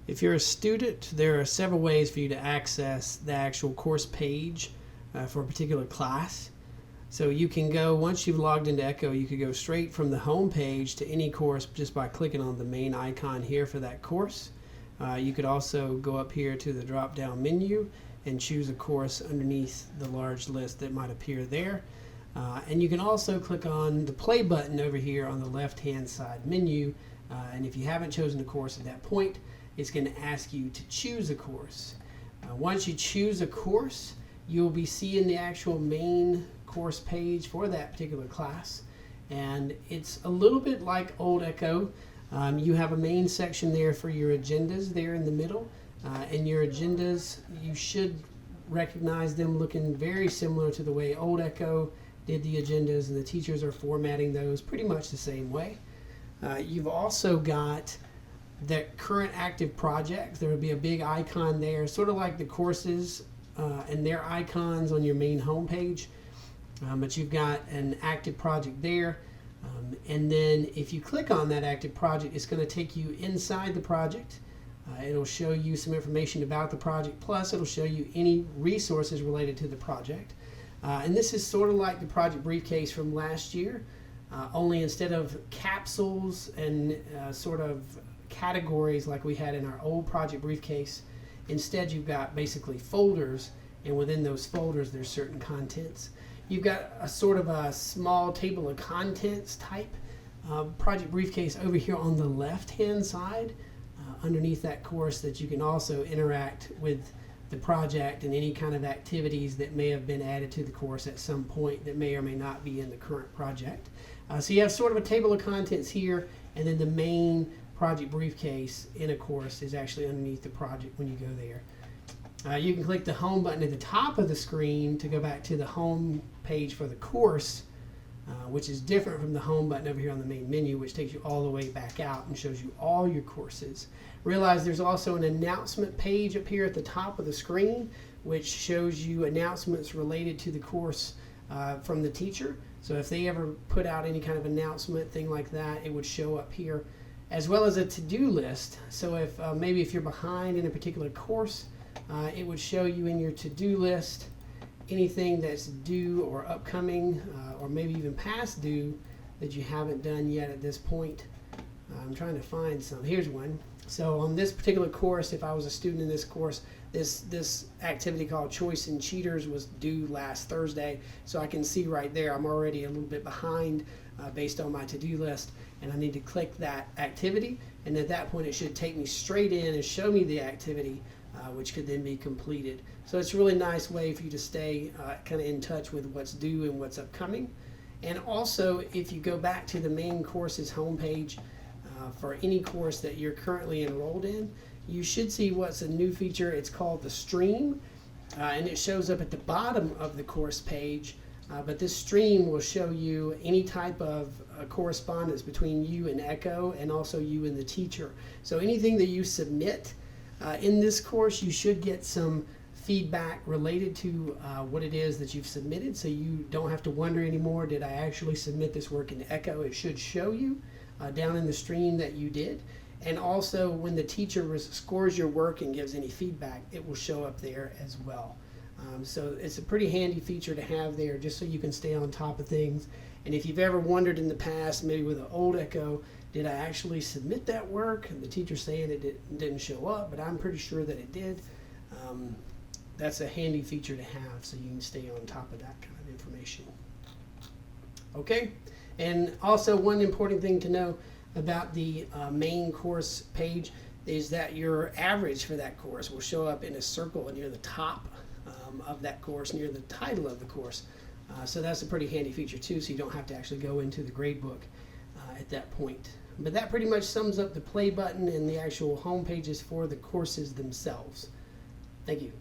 If you're a student, there are several ways for you to access the actual course page for a particular class. So you can go, once you've logged into Echo, you could go straight from the home page to any course just by clicking on the main icon here for that course. You could also go up here to the drop down menu and choose a course underneath the large list that might appear there. And you can also click on the play button over here on the left hand side menu, and if you haven't chosen a course at that point, it's going to ask you to choose a course. Once you choose a course, you'll be seeing the actual main course page for that particular class, and it's a little bit like old Echo. You have a main section there for your agendas there in the middle, and your agendas, you should recognize them looking very similar to the way old Echo did the agendas, and the teachers are formatting those pretty much the same way. You've also got the current active projects. There will be a big icon there, sort of like the courses and their icons on your main homepage. But you've got an active project there, and then if you click on that active project, it's going to take you inside the project. It'll show you some information about the project, plus it'll show you any resources related to the project. And this is sort of like the project briefcase from last year, only instead of capsules and sort of categories like we had in our old project briefcase, instead you've got basically folders, and within those folders there's certain contents. You've got a sort of a small table of contents type project briefcase over here on the left hand side underneath that course, that you can also interact with the project and any kind of activities that may have been added to the course at some point that may or may not be in the current project. So you have sort of a table of contents here, and then the main project briefcase in a course is actually underneath the project when you go there. You can click the home button at the top of the screen to go back to the home page for the course, which is different from the home button over here on the main menu, which takes you all the way back out and shows you all your courses. Realize there's also an announcement page up here at the top of the screen, which shows you announcements related to the course from the teacher. So if they ever put out any kind of announcement, thing like that, it would show up here, as well as a to-do list. So if maybe if you're behind in a particular course, it would show you in your to-do list anything that's due or upcoming, or maybe even past due that you haven't done yet at this point. I'm trying to find some. Here's one. So on this particular course, if I was a student in this course, this activity called Choice and Cheaters was due last Thursday. So I can see right there I'm already a little bit behind based on my to-do list, and I need to click that activity, and at that point it should take me straight in and show me the activity, which could then be completed. So it's a really nice way for you to stay kind of in touch with what's due and what's upcoming. And also, if you go back to the main courses homepage for any course that you're currently enrolled in, you should see what's a new feature. It's called the stream, and it shows up at the bottom of the course page. But this stream will show you any type of correspondence between you and Echo, and also you and the teacher. So anything that you submit in this course, you should get some feedback related to what it is that you've submitted, so you don't have to wonder anymore, did I actually submit this work in Echo? It should show you down in the stream that you did. And also when the teacher scores your work and gives any feedback, it will show up there as well. So it's a pretty handy feature to have there, just so you can stay on top of things. And if you've ever wondered in the past, maybe with an old Echo, did I actually submit that work? And the teacher's saying it didn't show up, but I'm pretty sure that it did. That's a handy feature to have, so you can stay on top of that kind of information. Okay, and also one important thing to know about the main course page is that your average for that course will show up in a circle near the top of that course, near the title of the course. So that's a pretty handy feature too, so you don't have to actually go into the gradebook at that point. But that pretty much sums up the play button and the actual home pages for the courses themselves. Thank you.